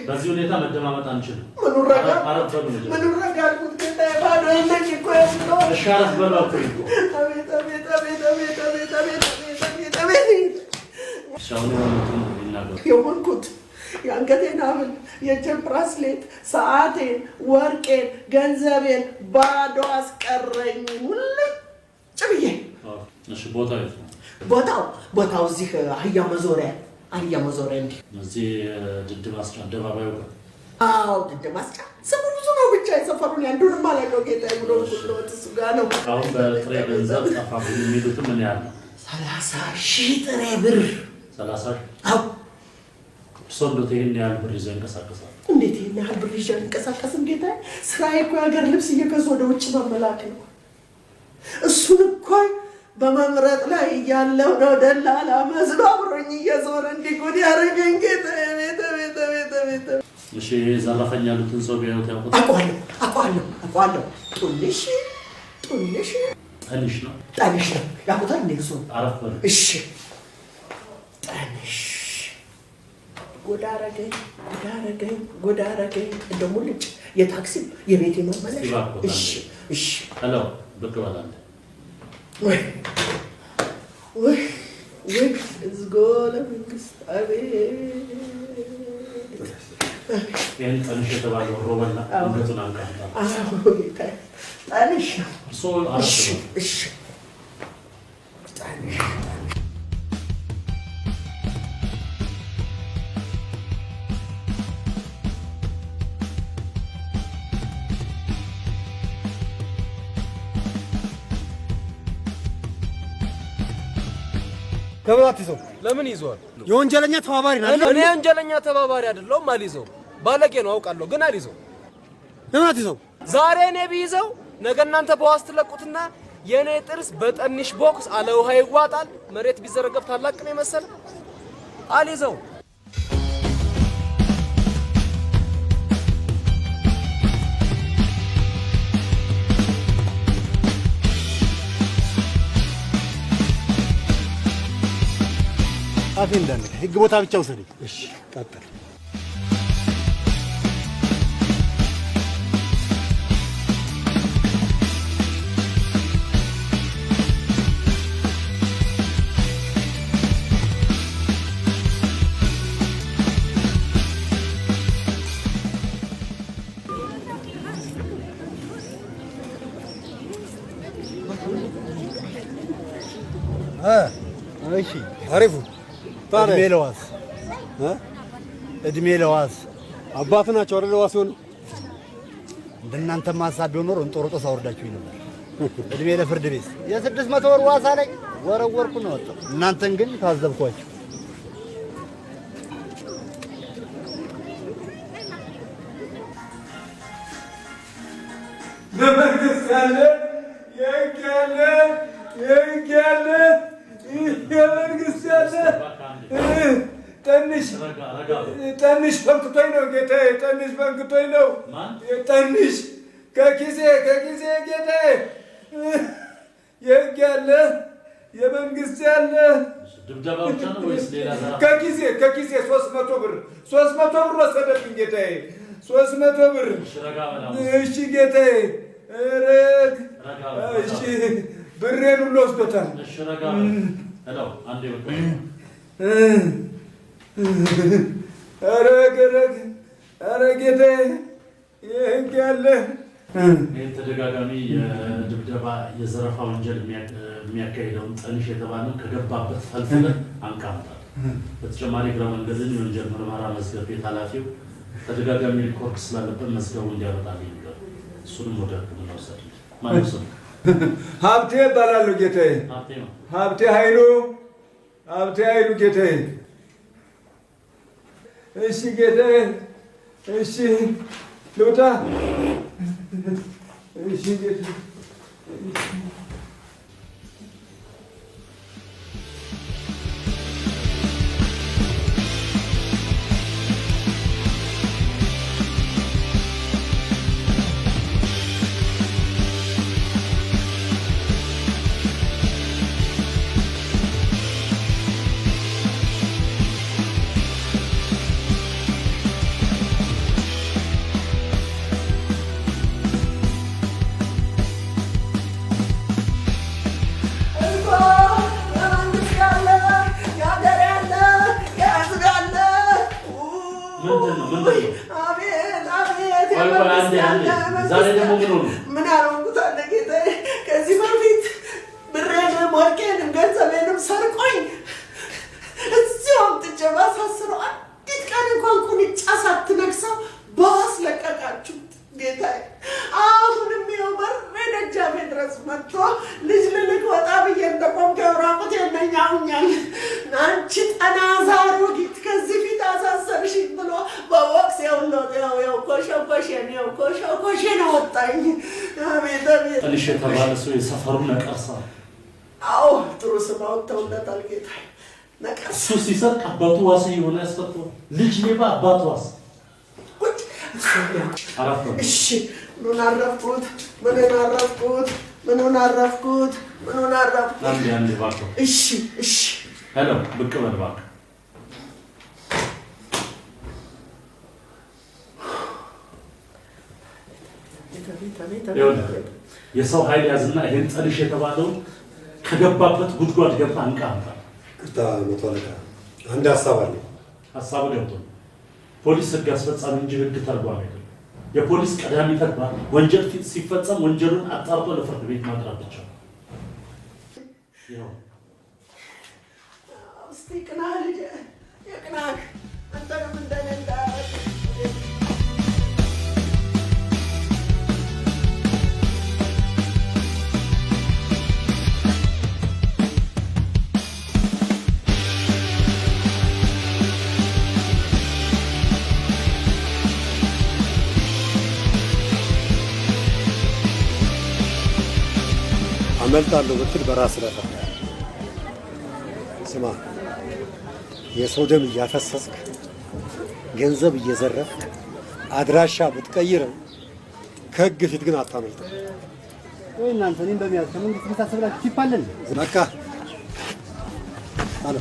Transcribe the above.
በዚህ ሁኔታ መደማመጥ አንችልም። ምን ረጋ አልኩት ጌታዬ ባዶ የለኝ እኮ ያለው እሻረፍ በሏት አቤት አቤት አቤት አቤት አቤት አቤት አቤት አቤት ሻውን ወንቱን ይናገር የሆንኩት የአንገቴን ሐብል የእጄን ብራስሌት ሰዓቴን ወርቄን ገንዘቤን ባዶ አስቀረኝ ሙልጭ ብዬ። እሺ ቦታው የት ነው? ቦታው እዚህ አህያ መዞሪያ እንዲህ እዚህ ድድ ማስጫ አደባባዩ ጋር። አዎ ድድ ማስጫ ስሙ ብዙ ነው ብቻ የሰፈሩን ያንዱንም አላውቀው ጌታዬ ብሎ እሱ ጋር ነው። አሁን በጥሬ ገንዘብ ጠፋብኝ የሚሉትም ምን ያህል ነው? 30,000 ጥሬ ብር። 30,000? አዎ። እርስዎ እንዴት ይሄን ያህል ብር ይዘው ይንቀሳቀሳሉ? እንዴት ይሄን ያህል ብር ይዘው ይንቀሳቀስም ጌታዬ? ስራዬ እኮ የሀገር ልብስ እየገዙ ወደ ውጭ መመላክ ነው። እሱን እኮ በመምረጥ ላይ እያለሁ ነው ደላላ መስሎ አብሮኝ እየዞረ እንዲጎድ ያደረገኝ ጌታዬ። ቤተ እሺ ዘራፈኝ ያሉትን ሰው ቢያዩት ያውቁት? አውቀዋለሁ። ጡልሽ ነው ያውቁታል እንዴ እሱ? አረፍ በሉ። እሺ ጠንሽ ጎዳ አረገኝ እንደው ሙልጭ የታክሲ የቤቴ መመለሻ። እሺ ሄሎ ብቅ በላንተ ወይ እዝጎ ለመንግስት አቤት ይህን ጠንሽ የተባለው ሮበና እንገቱን አንቃምጣ። ጠንሽ እርሶ አረፍ በሉ። እሺ ጠንሽ ከብራት ይዘው ለምን ይዟል? የወንጀለኛ ተባባሪ ናት። እኔ የወንጀለኛ ተባባሪ አይደለሁም። አልይዘው ባለጌ ነው አውቃለሁ፣ ግን አልይዘው። ለምን አትይዘው? ዛሬ እኔ ቢይዘው ነገ እናንተ በዋስ ትለቁትና የኔ ጥርስ በጠንሽ ቦክስ አለ ውሃ ይዋጣል። መሬት ቢዘረገብ ታላቅ ነው መሰለ። አልይዘው። አፌ እንዳንተ ህግ ቦታ ብቻ ውሰደኝ። እሺ ቀጥል። እሺ አሪፉ እድሜ ለዋስ አባት ናቸው አይደል? ዋስ ሆነ እንደናንተ ማሳብ ቢሆን ኖሮ እንጦሮጦስ አወርዳችሁ ነበር። እድሜ ለፍርድ ቤት የ600 ወር ዋሳ ላይ ወረወርኩ ነው ወጣው። እናንተን ግን ታዘብኳችሁ። በመንግስት ያለ የመንግስት ያለ ጠንሽ ፈንክቶኝ ነው ጌታዬ። ጠንሽ ፈንክቶኝ ነው። ጠንሽ ከኪሴ ጌታዬ። የህግ ያለ የመንግስት ያለ ድብደባ ብቻ ነው ወይስ ሌላ ዘራ? ከኪሴ 300 ብር ወሰደብኝ ጌታዬ። 300 ብር። እሺ ጌታዬ። እሺ ብሬን ሁሉ ወስዶታል። እሺ ረጋ ሄሎ አንዴ በቃ ኧረ ጌታዬ የህግ ያለ ይህን ተደጋጋሚ የድብደባ የዘረፋ ወንጀል የሚያካሂደውን ጠንሽ የተባለው ከገባበት ፈልፍለን አንቃምጣል። በተጨማሪ እግረ መንገድን የወንጀል ምርመራ መዝገብ ቤት ኃላፊው ተደጋጋሚ ሪኮርድ ስላለበት መዝገቡ እንዲያወጣልኝ ነገር እሱንም ወደ ሕክምና ወሰድ። ማነው ስሙ? ሀብቴ እባላለሁ ጌታዬ። ሀብቴ ኃይሉ ጌታዬ። እሺ ጌታዬ። እሺ ልውጣ። እሺ ጌታዬ። አቤት አቤት! ዛሬ ደግሞ ምን ሆነ? ምን አልሆንኩት አለ ጌታዬ። ከዚህ በፊት ብሬንም ወርቄንም ገንዘቤንም ሰርቆኝ እዚሁ አምጥቼ ባሳስረው አንዲት ቀን እንኳን ቁንጫ ሳትነክሰው በዋስ ለቀቃችሁት ጌታዬ። አሁንም ይኸው በሬ ደጃፌ ድረስ መጥቶ ልጅ ልልክ ወጣ ብዬ እንደቆምኩ ራቁት የለኛውኛል። አንቺ ጠናዛ አሮጊት ከዚህ ፊት አሳሰርሽኝ ብሎ በቦክስ ያው ኮሾ ነው ወጣኝ። አቤት አቤት! ጥልሽ የተባለ ሰው የሰፈሩ ነቀርሳ። አዎ ጥሩ ስም አውጥተውለታል ጌታዬ። ነቀርሳ እሱ ሲሰርቅ አባቱ ዋስ የሆነ ያስፈጥሮ ልጅ ሌባ አባቱ ዋስ። እሺ ምኑን አረፍኩት? አንዴ እባክህ። እሺ ሄሎ ብቅ በል እባክህ። የሰው ኃይል ያዝና ይሄን ጠልሽ የተባለው ከገባበት ጉድጓድ ገባ አንቃምጣ። ቅርታ መቶ አለቃ አንድ ሀሳብ አለ። ሀሳቡ ገብቶ ፖሊስ ህግ አስፈጻሚ እንጂ ህግ ተርጓሚ አይደለም። የፖሊስ ቀዳሚ ተግባር ወንጀል ሲፈጸም ወንጀሉን አጣርቶ ለፍርድ ቤት ማቅረብ ብቻ ነው። እስቲ ቅናህ ልጄ የቅናህ አንተንም እንደሌለ አመልጣለሁ ብትል በራስ ለፈታ። ስማ፣ የሰው ደም እያፈሰስክ ገንዘብ እየዘረፍክ አድራሻ ብትቀይርም ከህግ ፊት ግን አታመልጥም። ወይ እናንተ እኔን በሚያዝ ከመንግስት የምታስብላችሁ ቲፕ አለን። በቃ አለ